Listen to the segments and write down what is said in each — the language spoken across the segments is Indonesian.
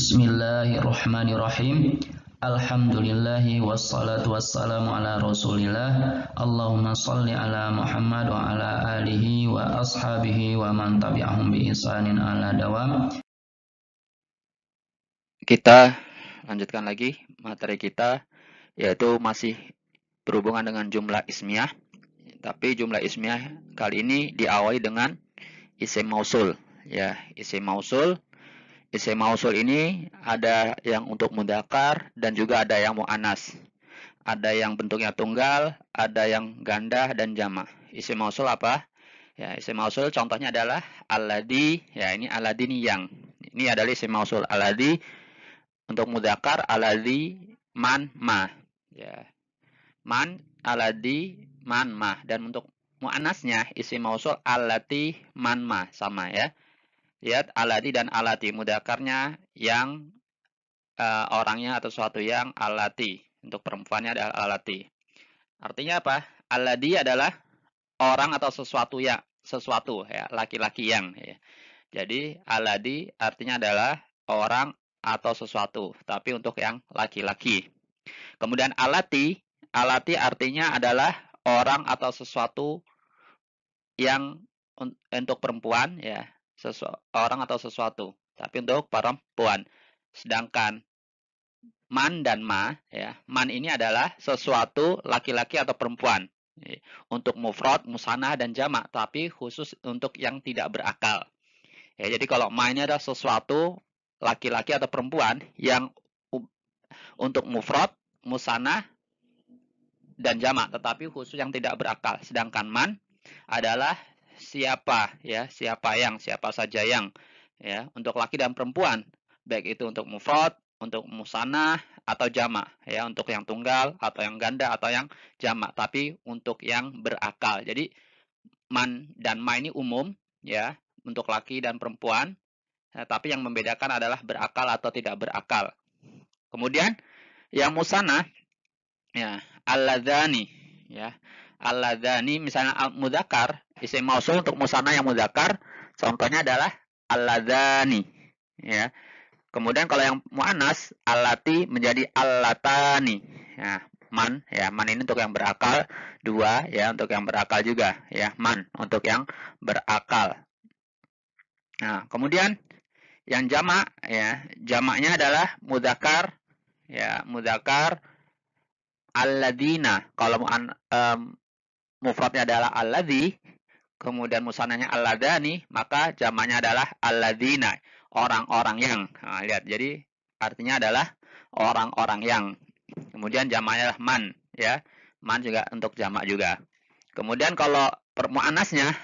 Bismillahirrahmanirrahim. Alhamdulillahi wassalatu wassalamu ala Rasulillah. Allahumma shalli ala Muhammad wa ala alihi wa ashabihi wa man tabi'ahum bi ihsanin ala dawam. Kita lanjutkan lagi materi kita, yaitu masih berhubungan dengan jumlah ismiyah. Tapi jumlah ismiyah kali ini diawali dengan isim mausul. Ya, isim mausul. Isim mausul ini ada yang untuk mudzakkar dan juga ada yang muannas. Ada yang bentuknya tunggal, ada yang ganda dan jamak. Isim mausul apa? Ya, isim mausul contohnya adalah alladzi. Ya, ini alladzi ini yang. Ini adalah isim mausul. Alladzi untuk mudzakkar alladzi man ma. Ya. Man alladzi man ma, dan untuk muannasnya isim mausul allati man ma, sama ya. Lihat alati dan alati, mudzakarnya yang orangnya atau sesuatu yang alati, untuk perempuannya adalah alati. Artinya apa? Alladhi adalah orang atau sesuatu ya, laki-laki yang ya. Jadi alladhi artinya adalah orang atau sesuatu, tapi untuk yang laki-laki. Kemudian alati artinya adalah orang atau sesuatu yang untuk perempuan ya. Orang atau sesuatu, tapi untuk perempuan. Sedangkan man dan ma, ya, man ini adalah sesuatu laki-laki atau perempuan. Untuk mufrad, musanah dan jamak, tapi khusus untuk yang tidak berakal. Ya, jadi kalau ma ini adalah sesuatu laki-laki atau perempuan yang untuk mufrad, musanah dan jamak, tetapi khusus yang tidak berakal. Sedangkan man adalah siapa saja yang ya, untuk laki dan perempuan, baik itu untuk mufrad, untuk musanah atau jamak ya, untuk yang tunggal atau yang ganda atau yang jamak, tapi untuk yang berakal. Jadi man dan ma ini umum ya, untuk laki dan perempuan ya, tapi yang membedakan adalah berakal atau tidak berakal. Kemudian yang musanah ya, alladzani ya. Alladzani misalnya mudzakkar, isim mausul untuk musanna yang mudzakkar, contohnya adalah alladzani ya. Kemudian kalau yang muannas, allati menjadi allatani. Ya, man ini untuk yang berakal, dua ya, untuk yang berakal juga ya, man untuk yang berakal. Nah, kemudian yang jamak ya, jamaknya adalah mudzakkar ya, mudzakkar alladzina. Kalau mufradnya adalah alladzi, kemudian musannahnya alladzani, maka jamaknya adalah alladzina, orang-orang yang. Nah, lihat, jadi artinya adalah orang-orang yang. Kemudian jamaknya adalah man, ya. Man juga untuk jamak juga. Kemudian kalau muannasnya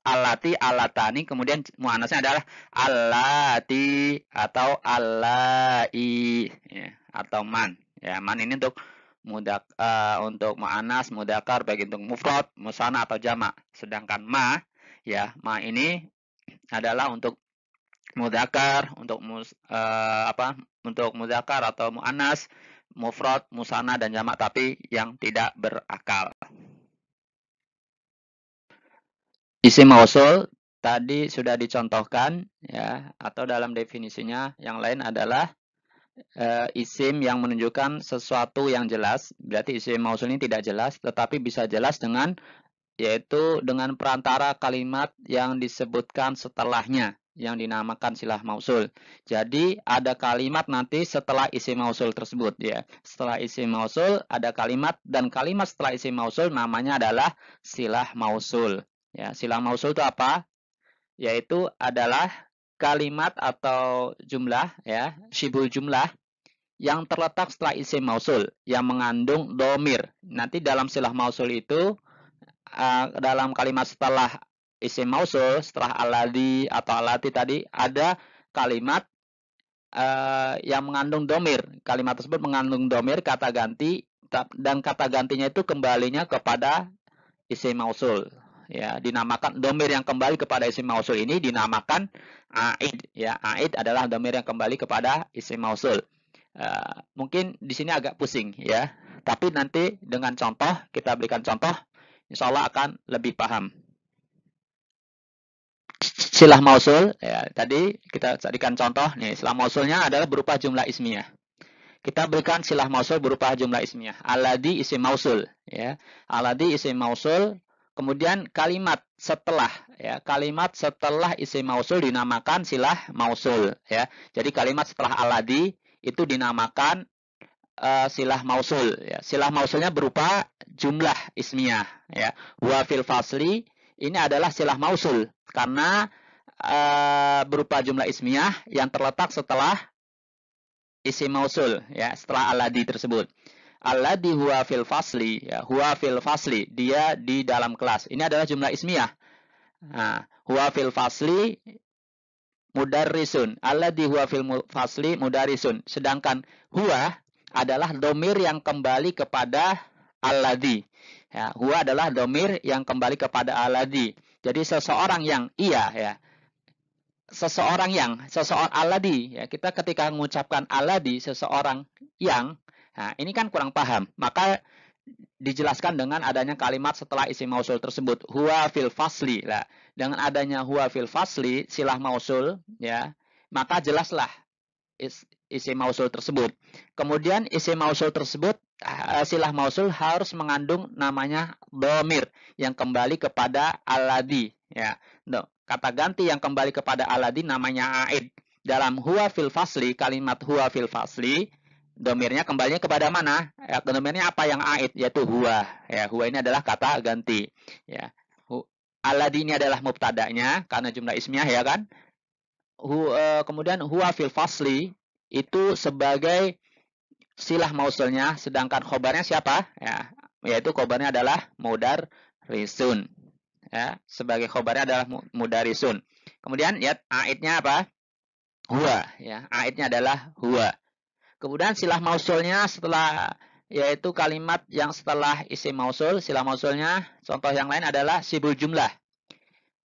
allati, allatani, kemudian muannasnya adalah allati atau allai ya, atau man. Ya, man ini untuk untuk muannas, mudzakkar, baik untuk mufrad, musanna atau jamak. Sedangkan ma ini adalah untuk mudzakkar, untuk untuk mudzakkar atau muannas, mufrad, musanna dan jamak, tapi yang tidak berakal. Isim mausul tadi sudah dicontohkan ya, atau dalam definisinya yang lain adalah isim yang menunjukkan sesuatu yang jelas. Berarti isim mausul ini tidak jelas, tetapi bisa jelas dengan, yaitu dengan perantara kalimat yang disebutkan setelahnya, yang dinamakan silah mausul. Jadi ada kalimat nanti setelah isim mausul tersebut ya. Setelah isim mausul ada kalimat, dan kalimat setelah isim mausul namanya adalah silah mausul. Ya, silah mausul itu apa? Yaitu adalah kalimat atau jumlah ya, syibul jumlah yang terletak setelah isim mausul yang mengandung domir. Nanti dalam silah mausul itu dalam kalimat setelah isim mausul, setelah alladzi atau allati tadi, ada kalimat yang mengandung domir. Kalimat tersebut mengandung domir, kata ganti, dan kata gantinya itu kembalinya kepada isim mausul. Ya, dinamakan domir yang kembali kepada isim mausul ini dinamakan aid. Ya, aid adalah domir yang kembali kepada isim mausul. Mungkin di sini agak pusing ya, tapi nanti dengan contoh, kita berikan contoh, insya Allah akan lebih paham. silah mausul, ya, tadi kita jadikan contoh nih, silah mausulnya adalah berupa jumlah ismiyah. Kita berikan silah mausul berupa jumlah ismiyah. Alladzi isim mausul, ya. Alladzi isim mausul, kemudian kalimat setelah, ya, kalimat setelah isim mausul dinamakan silah mausul, ya. Jadi kalimat setelah alladzi itu dinamakan silah mausul, ya. Silah mausulnya berupa jumlah ismiyah, ya. Wa fil fasli ini adalah silah mausul karena berupa jumlah ismiyah yang terletak setelah isim mausul, ya, setelah alladzi tersebut. Alladzi huwa fil fasli, ya, huwa fil fasli, dia di dalam kelas. Ini adalah jumlah ismiyah. Nah, huwa fil fasli mudarrisun. Alladzi huwa fil fasli mudarrisun. Sedangkan huwa adalah domir yang kembali kepada alladzi. Ya, huwa adalah domir yang kembali kepada alladzi. Jadi seseorang yang ya, seseorang alladzi, ya, kita ketika mengucapkan alladzi, seseorang yang, nah ini kan kurang paham, maka dijelaskan dengan adanya kalimat setelah isim mausul tersebut, huwa fil fasli. Lah, dengan adanya huwa fil fasli, silah mausul, ya, maka jelaslah isim mausul tersebut. Kemudian isim mausul tersebut, silah mausul harus mengandung namanya dhamir yang kembali kepada alladzi, ya. No, kata ganti yang kembali kepada alladzi namanya aid. Dalam huwa fil fasli, kalimat huwa fil fasli, domirnya kembalinya kepada mana? Ya, domirnya apa yang aid, yaitu huwa. Ya, huwa ini adalah kata ganti. Ya, alladzi ini adalah mubtada'nya karena jumlah ismiyah, ya kan? Kemudian huwa fil fasli itu sebagai silah mausulnya, sedangkan khobarnya siapa? Ya, yaitu khobarnya adalah mudarrisun. Ya, sebagai khobarnya adalah mudarisun. Kemudian lihat aidnya apa? Huwa, ya. Aidnya adalah huwa. Kemudian silah mausulnya setelah, yaitu kalimat yang setelah isim mausul, silah mausulnya contoh yang lain adalah sibul jumlah.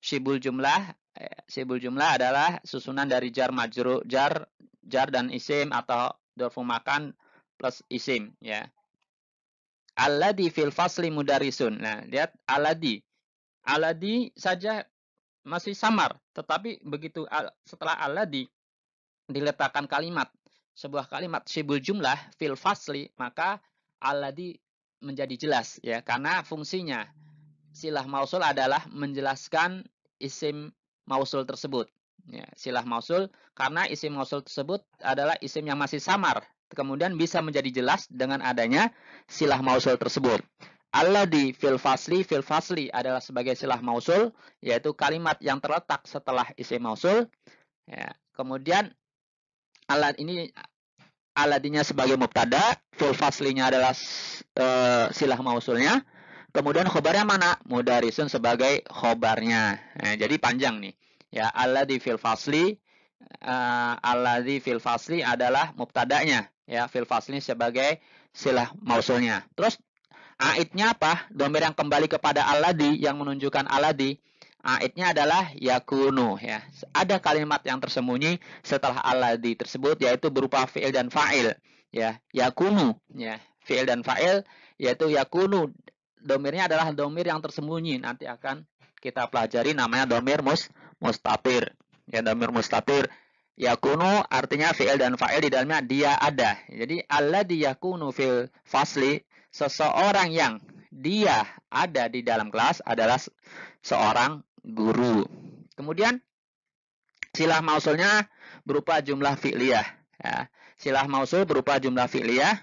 Sibul jumlah adalah susunan dari jar majrur, jar dan isim atau dzarfu makan plus isim, ya. Alladzi fil fasli mudarisun. Nah, lihat alladzi. Alladzi saja masih samar, tetapi begitu setelah alladzi diletakkan sebuah kalimat sibul jumlah fil fasli, maka alladzi menjadi jelas, ya, karena fungsinya silah mausul adalah menjelaskan isim mausul tersebut. Ya, silah mausul karena isim mausul tersebut adalah isim yang masih samar, kemudian bisa menjadi jelas dengan adanya silah mausul tersebut. Alladzi fil fasli adalah sebagai silah mausul, yaitu kalimat yang terletak setelah isim mausul. Ya, kemudian aladinya sebagai mubtada, fil faslinya adalah silah mausulnya. Kemudian khobarnya mana? Mudarisun sebagai khobarnya. Nah, jadi panjang nih. Ya, alladzi fil fasli adalah mubtadanya, ya, fil fasli sebagai silah mausulnya. Terus aidnya apa? Domir yang kembali kepada alladzi yang menunjukkan alladzi. Aidnya adalah yakunu, ya. Ada kalimat yang tersembunyi setelah alladzi tersebut, yaitu berupa fi'il dan fa'il, ya. Yakunu, ya. Fi'il dan fa'il yaitu yakunu. Domirnya adalah domir yang tersembunyi. Nanti akan kita pelajari namanya domir mustatir. Ya, domir mustatir. Yakunu artinya fi'il dan fa'il di dalamnya dia ada. Jadi alladzi yakunu fil fasli, seseorang yang dia ada di dalam kelas adalah seorang guru. Kemudian silah mausulnya berupa jumlah fi'liyah. Ya. Silah mausul berupa jumlah fi'liyah.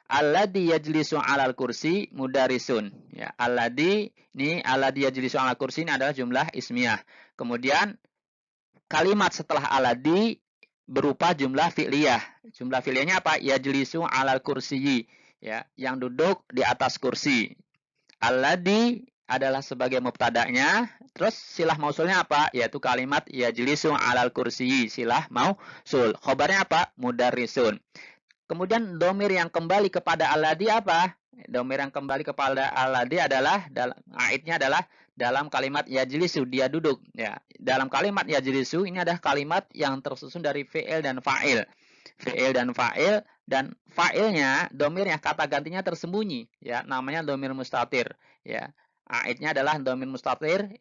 Alladzi yajlisu 'alal kursi mudarisun. Ya, alladzi yajlisu 'alal kursi ini adalah jumlah ismiyah. Kemudian kalimat setelah alladzi berupa jumlah fi'liyah. Jumlah fi'liyahnya apa? Yajlisu 'alal kursiyyi, ya, yang duduk di atas kursi. Alladzi adalah sebagai mubtada'nya. Terus silah mausulnya apa? Yaitu kalimat yajlisu 'alal kursiyyi, silah mausul. Khobarnya apa? Mudarrisun. Kemudian domir yang kembali kepada alladzi apa? Domir yang kembali kepada alladzi adalah aidnya adalah dalam kalimat yajlisu, dia duduk, ya. Dalam kalimat yajlisu ini adalah kalimat yang tersusun dari fi'il dan fa'il. Fi'il dan fa'il, dan fa'ilnya, domirnya, kata gantinya tersembunyi, ya, namanya domir mustatir, ya. Aidnya adalah domir mustatir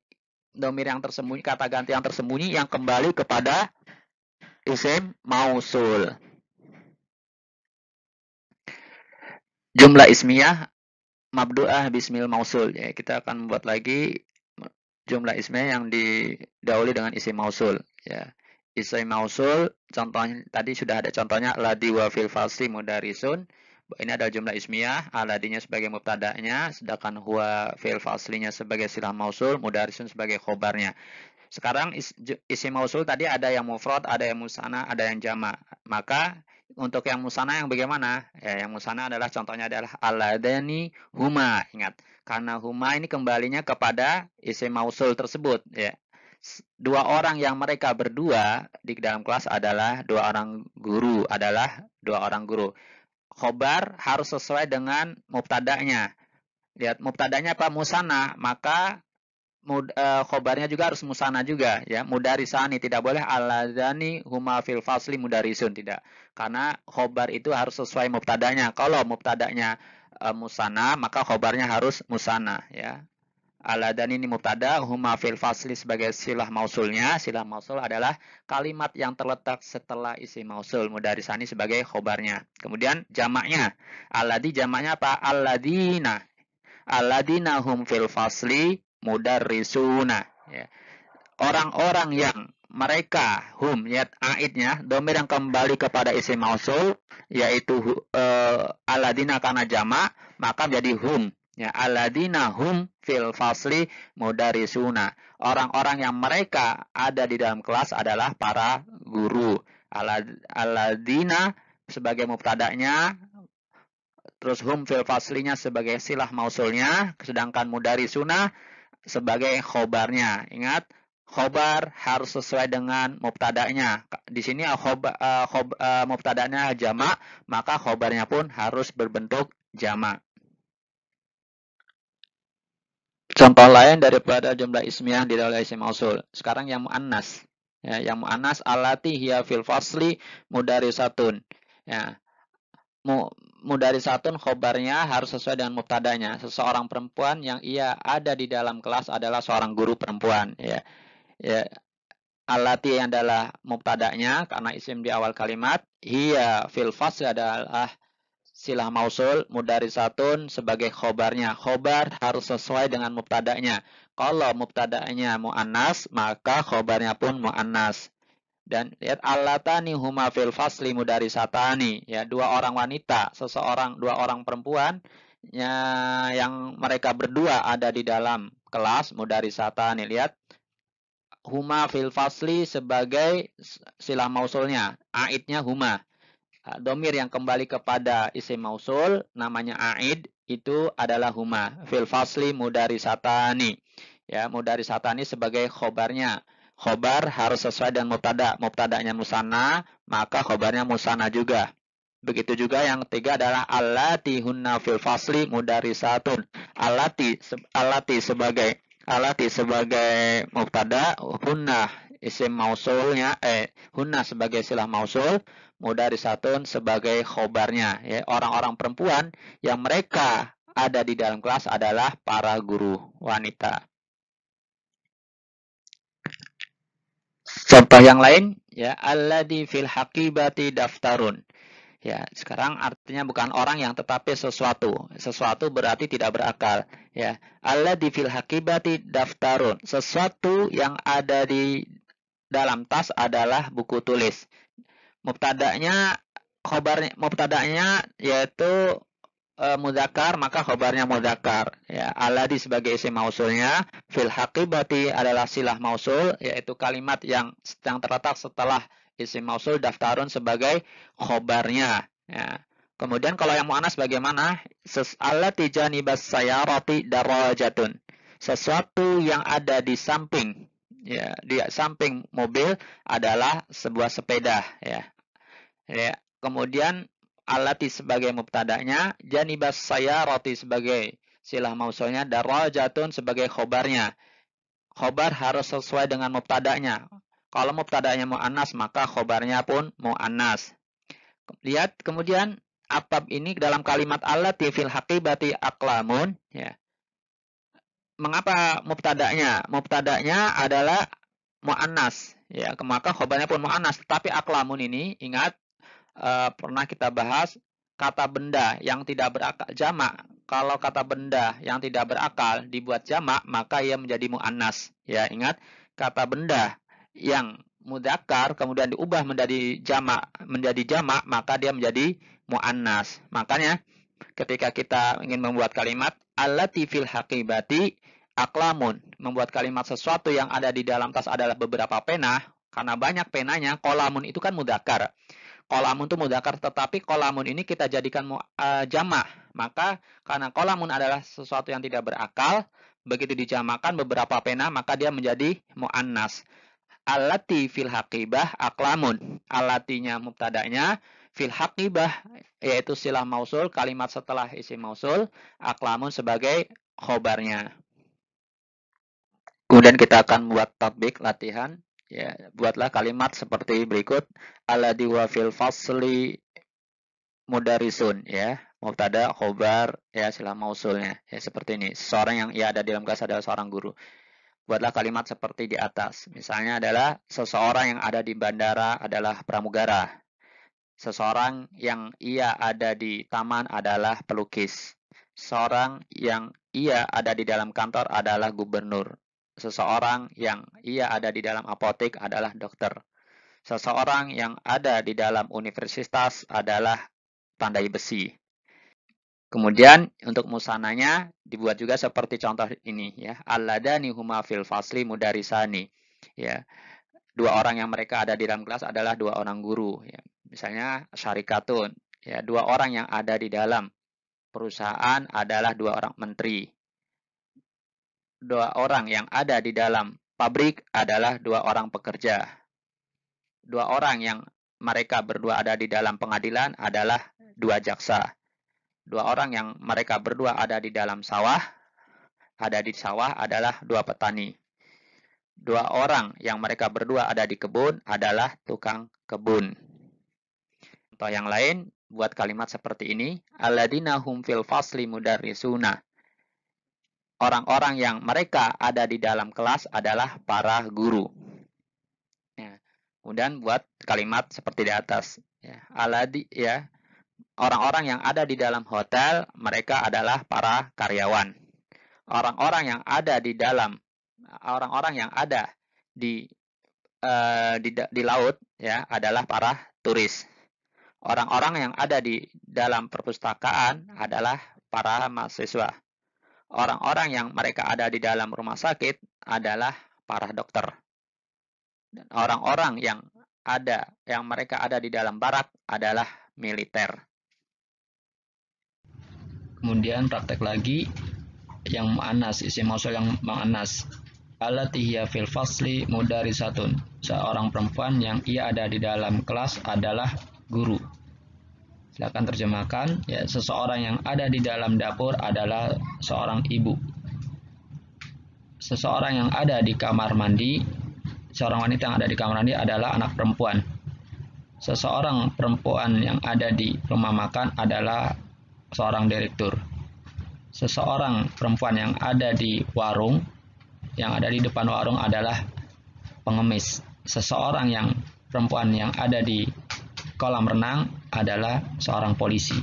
domir yang tersembunyi, kata ganti yang tersembunyi yang kembali kepada isim mausul. Jumlah ismiyah mabdu'ah bismil mausul. Ya, kita akan membuat lagi jumlah ismiyah yang didahului dengan isim mausul. Ya. Isim mausul, contohnya tadi sudah ada contohnya ladi wa fil fasli mudarisun. Ini adalah jumlah ismiyah, aladinya sebagai mubtada'nya, sedangkan huwa fil faslinya sebagai silah mausul, mudarisun sebagai khobarnya. Sekarang isim mausul tadi ada yang mufrad, ada yang musanna, ada yang jama'. Maka untuk yang musanna yang bagaimana? Ya, yang musanna adalah contohnya adalah aladani huma. Ingat, karena huma ini kembalinya kepada isim mausul tersebut. Ya. Dua orang yang mereka berdua di dalam kelas adalah dua orang guru. Khobar harus sesuai dengan mubtada'nya. Lihat mubtada'nya apa? Musanna. Maka khobarnya juga harus musana juga ya, mudarisani, tidak boleh aladani huma fil fasli mudarisun, tidak, karena khobar itu harus sesuai mubtadanya. Kalau mubtadanya musana, maka khobarnya harus musana ya. Aladani ini mubtada, huma fil fasli sebagai silah mausulnya. Silah mausul adalah kalimat yang terletak setelah isi mausul, mudarisani sebagai khobarnya. Kemudian jamaknya, aladi jamaknya apa? Aladina hum fil fasli mudarrisuna. Ya. Orang-orang yang mereka hum, lihat aidnya, domir yang kembali kepada isim mausul, yaitu aladina karena jamak, maka menjadi hum. Ya, aladina hum fil fasli mudarrisuna. Orang-orang yang mereka ada di dalam kelas adalah para guru. Aladina sebagai mubtada'nya, terus hum fil faslinya sebagai silah mausulnya, sedangkan mudarisuna sebagai khobarnya. Ingat, khobar harus sesuai dengan mubtada'nya. Di sini mubtada'nya jamak, maka khobarnya pun harus berbentuk jamak. Contoh lain daripada jumlah ismiyah di dalam isim mausul. Sekarang yang muannas. Ya, yang muannas allati hiya fil fasli mudarisatun. Ya, mudarisatun khobarnya harus sesuai dengan mubtadanya. Seseorang perempuan yang ia ada di dalam kelas adalah seorang guru perempuan. Ya, ya. Allati yang adalah mubtadanya karena isim di awal kalimat. Hiya fil fasli adalah silah mausul, mudarisatun sebagai khobarnya. Khobar harus sesuai dengan mubtadanya. Kalau mubtadanya muannas, maka khobarnya pun muannas. Dan lihat allatani huma fil fasli mudarisatani, ya, dua orang wanita, dua orang perempuan ya, yang mereka berdua ada di dalam kelas mudarisatani. Lihat huma fil fasli sebagai silah mausulnya, aidnya huma. Domir yang kembali kepada isim mausul namanya aid itu adalah huma fil fasli mudarisatani. Ya, mudarisatani sebagai khobarnya. Khobar harus sesuai dengan mubtada. Mubtadanya musanna, maka khobarnya musanna juga. Begitu juga yang ketiga adalah allati hunna fil fasli mudarisatun. Allati sebagai mubtada, hunna isim mausulnya, hunna sebagai silah mausul, mudarisatun sebagai khobarnya. Ya, orang-orang perempuan yang mereka ada di dalam kelas adalah para guru wanita. Contoh yang lain, ya, alladzi fil haqibati daftarun. Ya, sekarang artinya bukan orang yang tetapi sesuatu. Sesuatu berarti tidak berakal, ya. Alladzi fil haqibati daftarun. Sesuatu yang ada di dalam tas adalah buku tulis. Mubtada'nya yaitu mudzakkar, maka khobarnya mudzakkar. Ya, alladzi sebagai isim mausulnya, fil haqibati adalah silah mausul, yaitu kalimat yang terletak setelah isim mausul, daftarun sebagai khobarnya. Ya. Kemudian kalau yang muannas bagaimana? Allati janibas sayarati darajatun. Sesuatu yang ada di samping, ya, di samping mobil adalah sebuah sepeda, ya. Ya. Kemudian allati sebagai mubtada'nya, janibas sayarati sebagai silah mausulnya, darajatun sebagai khobarnya. Khobar harus sesuai dengan mubtada'nya. Kalau mubtada'nya muannas, maka khobarnya pun muannas. Lihat kemudian atab ini dalam kalimat allati fil haqibati aqlamun, ya. mengapa mubtada'nya? Mubtada'nya adalah mu'annas, ya, maka khobarnya pun mu'annas. Tetapi aklamun ini, ingat, pernah kita bahas kata benda yang tidak berakal jamak. Kalau kata benda yang tidak berakal dibuat jamak, maka ia menjadi mu'annas. Ya, ingat, kata benda yang mudzakkar kemudian diubah menjadi jamak, maka dia menjadi mu'annas. Makanya ketika kita ingin membuat kalimat allati fil haqibati aklamun, membuat kalimat sesuatu yang ada di dalam tas adalah beberapa pena, karena banyak penanya. Qolamun itu kan mudzakkar. Qolamun itu mudzakkar, tetapi qolamun ini kita jadikan jamak. Maka karena qolamun adalah sesuatu yang tidak berakal, begitu dijamakan beberapa pena, maka dia menjadi muannas. Allati fil haqibah aklamun. Allatinya mubtada'nya, fil haqibah yaitu silah mausul, kalimat setelah isim mausul, aklamun sebagai khobarnya. Kemudian kita akan buat tatbik latihan. Ya, buatlah kalimat seperti berikut. Alladzi wa fil fasli mudarisun, ya. Mubtada, khobar, ya, silah mausulnya. Ya, seperti ini. Seseorang yang ia ada di dalam kelas adalah seorang guru. Buatlah kalimat seperti di atas. Misalnya adalah seseorang yang ada di bandara adalah pramugara. Seseorang yang ia ada di taman adalah pelukis. Seseorang yang ia ada di dalam kantor adalah gubernur. Seseorang yang ia ada di dalam apotek adalah dokter. Seseorang yang ada di dalam universitas adalah pandai besi. Kemudian untuk musananya dibuat juga seperti contoh ini, ya. Alladani huma fil fasli mudarisani. Ya. Dua orang yang mereka ada di dalam kelas adalah dua orang guru, ya. Misalnya syarikatun, ya, dua orang yang ada di dalam perusahaan adalah dua orang menteri. Dua orang yang ada di dalam pabrik adalah dua orang pekerja. Dua orang yang mereka berdua ada di dalam pengadilan adalah dua jaksa. Dua orang yang mereka berdua ada di dalam sawah, adalah dua petani. Dua orang yang mereka berdua ada di kebun adalah tukang kebun. Contoh yang lain, buat kalimat seperti ini. Alladzina hum fil fasli mudarrisuna. Orang-orang yang mereka ada di dalam kelas adalah para guru. Ya. Kemudian buat kalimat seperti di atas. Ya. Ya. Orang-orang yang ada di dalam hotel, mereka adalah para karyawan. Orang-orang yang ada di laut, ya, adalah para turis. Orang-orang yang ada di dalam perpustakaan adalah para mahasiswa. Orang-orang yang mereka ada di dalam rumah sakit adalah para dokter. Dan orang-orang yang mereka ada di dalam barak adalah militer. Kemudian praktek lagi yang mu'annas, isim mausul yang mu'annas. Allati hiya fil fasli mudarisatun. Seorang perempuan yang ia ada di dalam kelas adalah guru. Silakan terjemahkan, ya. Seseorang yang ada di dalam dapur adalah seorang ibu. Seseorang yang ada di kamar mandi, seorang wanita yang ada di kamar mandi adalah anak perempuan. Seseorang perempuan yang ada di rumah makan adalah seorang direktur. Seseorang perempuan yang ada di warung, yang ada di depan warung adalah pengemis. Seseorang yang perempuan yang ada di kolam renang adalah seorang polisi.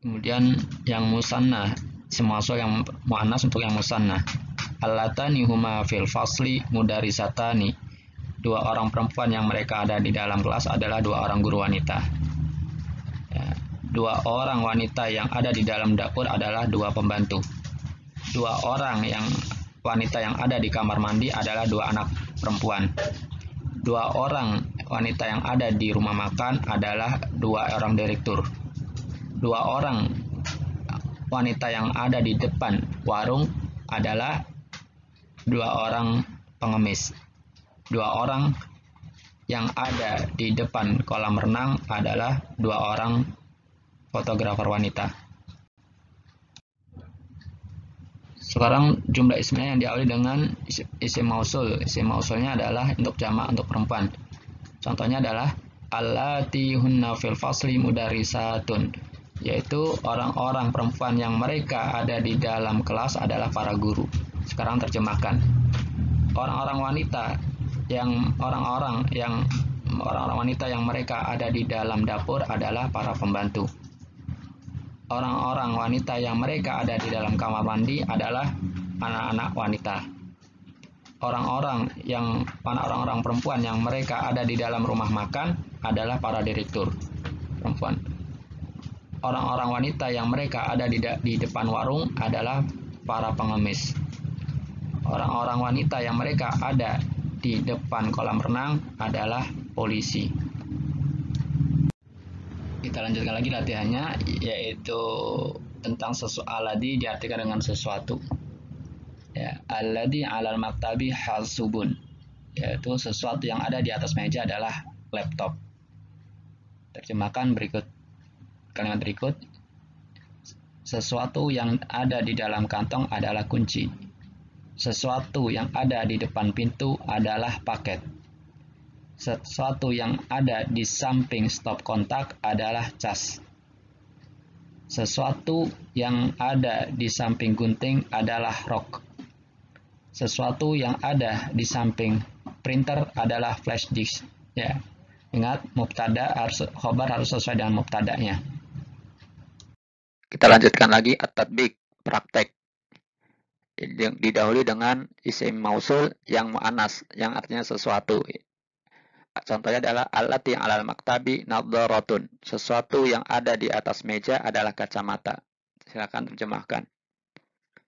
Kemudian yang musanna, semasa yang muannas untuk yang musanna. Allatani huma fil fasli mudarisatani. Dua orang perempuan yang mereka ada di dalam kelas adalah dua orang guru wanita. Ya, dua orang wanita yang ada di dalam dapur adalah dua pembantu. Dua orang yang wanita yang ada di kamar mandi adalah dua anak perempuan. Dua orang wanita yang ada di rumah makan adalah dua orang direktur. Dua orang wanita yang ada di depan warung adalah dua orang pengemis. Dua orang yang ada di depan kolam renang adalah dua orang fotografer wanita. Sekarang jumlah ismnya yang diawali dengan isim mausul. Isim mausulnya adalah untuk jamak, untuk perempuan. Contohnya adalah allati hunna fil fasli mudarisatun. yaitu orang-orang perempuan yang mereka ada di dalam kelas adalah para guru. Sekarang terjemahkan. Orang-orang wanita yang wanita yang mereka ada di dalam dapur adalah para pembantu. Orang-orang wanita yang mereka ada di dalam kamar mandi adalah anak-anak wanita. Orang-orang perempuan yang mereka ada di dalam rumah makan adalah para direktur perempuan. Orang-orang wanita yang mereka ada di depan warung adalah para pengemis. Orang-orang wanita yang mereka ada di depan kolam renang adalah polisi. Kita lanjutkan lagi latihannya, yaitu tentang alladhi diartikan dengan sesuatu. Ya, alladhi alal maktabi hasubun, yaitu sesuatu yang ada di atas meja adalah laptop. Terjemahkan kalimat berikut. Sesuatu yang ada di dalam kantong adalah kunci. Sesuatu yang ada di depan pintu adalah paket. Sesuatu yang ada di samping stop kontak adalah cas. Sesuatu yang ada di samping gunting adalah rok. Sesuatu yang ada di samping printer adalah flash disk. Ya, ingat khobar harus sesuai dengan mubtada'nya. Kita lanjutkan lagi at-tatbiq, praktek. Didahului dengan isim mausul yang mu'annas, yang artinya sesuatu. Contohnya adalah allati 'alal maktabi nadharatun. Sesuatu yang ada di atas meja adalah kacamata. Silakan terjemahkan.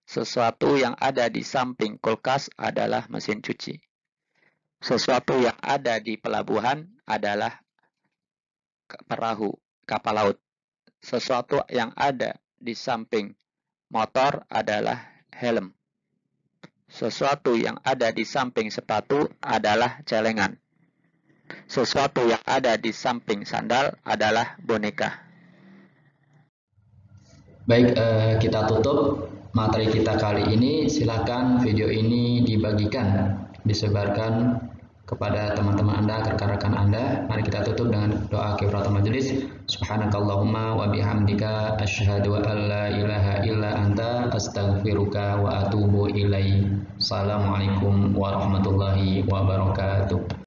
Sesuatu yang ada di samping kulkas adalah mesin cuci. Sesuatu yang ada di pelabuhan adalah perahu, kapal laut. Sesuatu yang ada di samping motor adalah helm. Sesuatu yang ada di samping sepatu adalah celengan. Sesuatu yang ada di samping sandal adalah boneka. Baik, kita tutup materi kita kali ini. Silakan video ini dibagikan, disebarkan kepada teman-teman Anda, rekan-rekan Anda. Mari kita tutup dengan doa kifaratul majelis. Subhanakallahumma wa bihamdika asyhadu an la ilaha illa anta astaghfiruka wa atubu ilaik. Assalamualaikum warahmatullahi wabarakatuh.